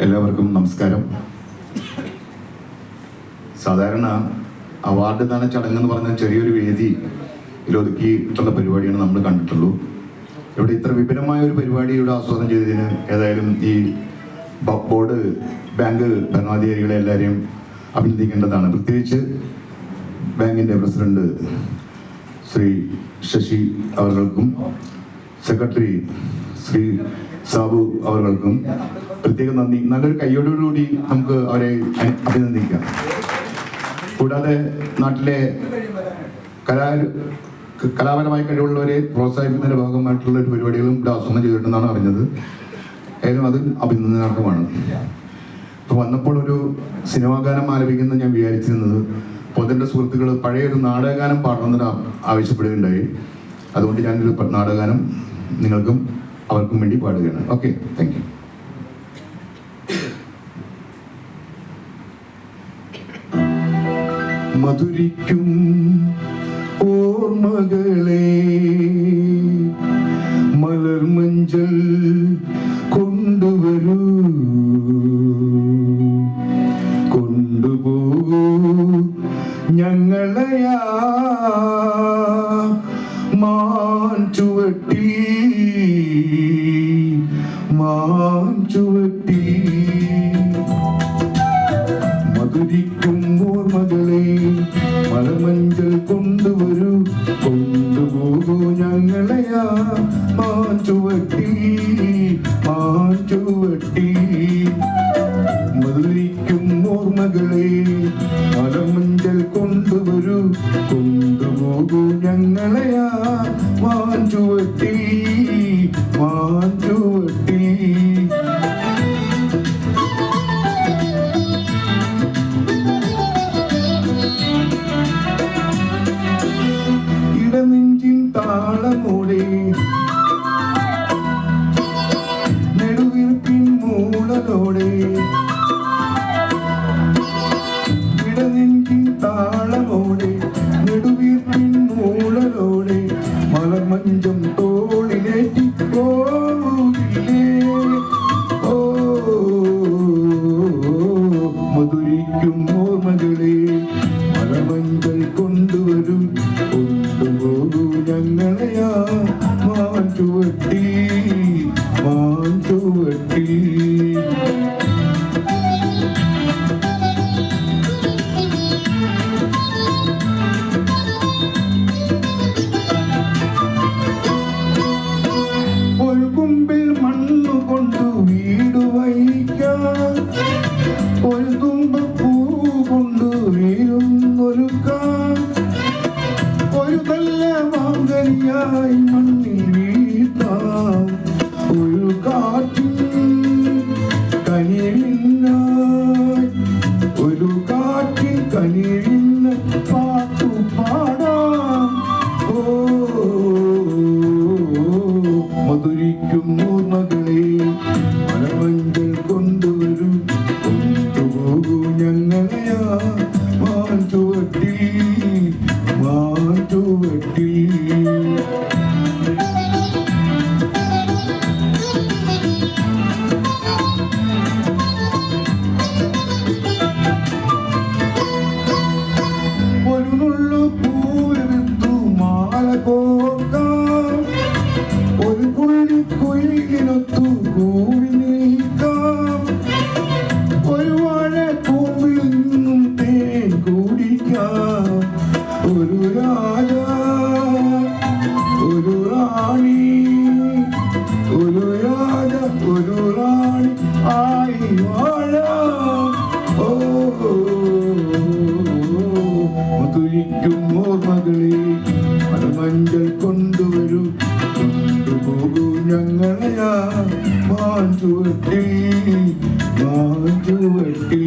എല്ലാവർക്കും നമസ്കാരം. സാധാരണ അവാർഡ് ദാന ചടങ്ങെന്ന് പറഞ്ഞ ചെറിയൊരു വേദിയിൽ ഒതുക്കിയിട്ടുള്ള പരിപാടിയാണ് നമ്മൾ കണ്ടിട്ടുള്ളൂ. ഇവിടെ ഇത്ര വിപുലമായ ഒരു പരിപാടി ഇവിടെ ആസ്വാദനം ചെയ്തതിന് ഏതായാലും ഈ ബോർഡ് ബാങ്ക് ഭരണാധികാരികളെ എല്ലാവരെയും അഭിനന്ദിക്കേണ്ടതാണ്. പ്രത്യേകിച്ച് ബാങ്കിൻ്റെ പ്രസിഡന്റ് ശ്രീ ശശി അവർക്കും സെക്രട്ടറി ശ്രീ സാബു അവർക്കും പ്രത്യേകം നന്ദി. നല്ലൊരു കയ്യോടുകൂടി നമുക്ക് അവരെ അഭിനന്ദിക്കാം. കൂടാതെ നാട്ടിലെ കലാപരമായ കഴിവുള്ളവരെ പ്രോത്സാഹിപ്പിക്കുന്നതിൻ്റെ ഭാഗമായിട്ടുള്ള ഒരു പരിപാടികളും ഇവിടെ ആസ്വാദനം ചെയ്തിട്ടുണ്ടെന്നാണ് അറിഞ്ഞത്. ഏതായാലും അത് അഭിനന്ദനാർഹമാണ്. ഇപ്പോൾ വന്നപ്പോൾ ഒരു സിനിമാ ഗാനം ആലപിക്കുന്നത് ഞാൻ വിചാരിച്ചിരുന്നത്, അപ്പോൾ അതിൻ്റെ സുഹൃത്തുക്കൾ പഴയൊരു നാടകഗാനം പാടണമെന്ന് ആവശ്യപ്പെടുകയുണ്ടായി. അതുകൊണ്ട് ഞാനൊരു നാടകഗാനം നിങ്ങൾക്കും അവർക്കും വേണ്ടി പാടുകയാണ്. Okay, thank you. മധുരിക്കും ഓർമ്മകളെ മലർമഞ്ചൽ കൊണ്ടുവരൂ, കൊണ്ടുപോകൂ ഞങ്ങളെയാ മാഞ്ചുവട്ടി, മാഞ്ചുവട്ടി. മധുരിക്കും ഓർമ്മകളെ മലമഞ്ചൽ കൊണ്ടുവരൂ, കൊണ്ടുപോകൂ ഞങ്ങളെയാ മാഞ്ചുവട്ടി, മാഞ്ചുവട്ടി. മധുരിക്കും ഓർമ്മകളെ മലമഞ്ചൽ കൊണ്ടുവരൂ, കൊണ്ടുപോകൂ ഞങ്ങളെയാ മാഞ്ചുവട്ടി, മാഞ്ചുവട്ടി. ഇടനെഞ്ചിൻ താളമോടെ നെടുവീർപ്പിൻ മൂളലോടെ, ഇടനെഞ്ചിൻ താളമോടെ നെടുവീർപ്പിൻ മൂളലോടെ മലർമഞ്ചം തോളിലേറ്റി പോകില്ലേ. ഓ മധുരിക്കും ഓർമ്മകളെ മലമഞ്ചൽ കൊണ്ടുവരും, കൊണ്ടുപോകൂ ഞങ്ങളെയാ മാഞ്ചുവട്ടി, മാഞ്ചുവട്ടി. പൊൽകുമ്പിൽ മണ്ണു കൊണ്ടു വീട് വഹിക്കാൻ, ഒരു തുമ്പപ്പൂ കൊണ്ടു വീഴുന്നൊരുക്കാൻ, ഒരു നല്ല മാങ്കനിയായി മണ്ണിൽ വീഴ്ത്താം, ഒരു കാറ്റിൻ കനിഴിനായി, ഒരു കാറ്റിൻ കനിഴിന് പാട്ടു പാടാം. ഓ മധുരിക്കും ഓർമ്മകളെ മലമഞ്ചൽ കൊണ്ടുവരൂ, കൊണ്ടുപോകൂ ഞങ്ങളെയാ മാഞ്ചുവട്ടി, മാഞ്ചുവട്ടി. ഒരു നുള്ളു പൂവെടുത്തു മാല കോർക്കാം, ഒരു പുള്ളി കുയിലിനൊത്തു കൂടി നീക്കാം, ഒരു വാഴ പൂമ്പിൽ നിന്നും തേൻ കുടിക്കാം, ഒരു രാജ ഒരു റാണി, ഒരു രാജ ഒരു റാണി ആയി വാഴാം. ഓ മധുരിക്കും ഓർമ്മകളെ മലമഞ്ചൽ കൊണ്ടുവരൂ, കൊണ്ടുപോകൂ ഞങ്ങളെയാ മാഞ്ചുവട്ടി, മാഞ്ചുവട്ടി.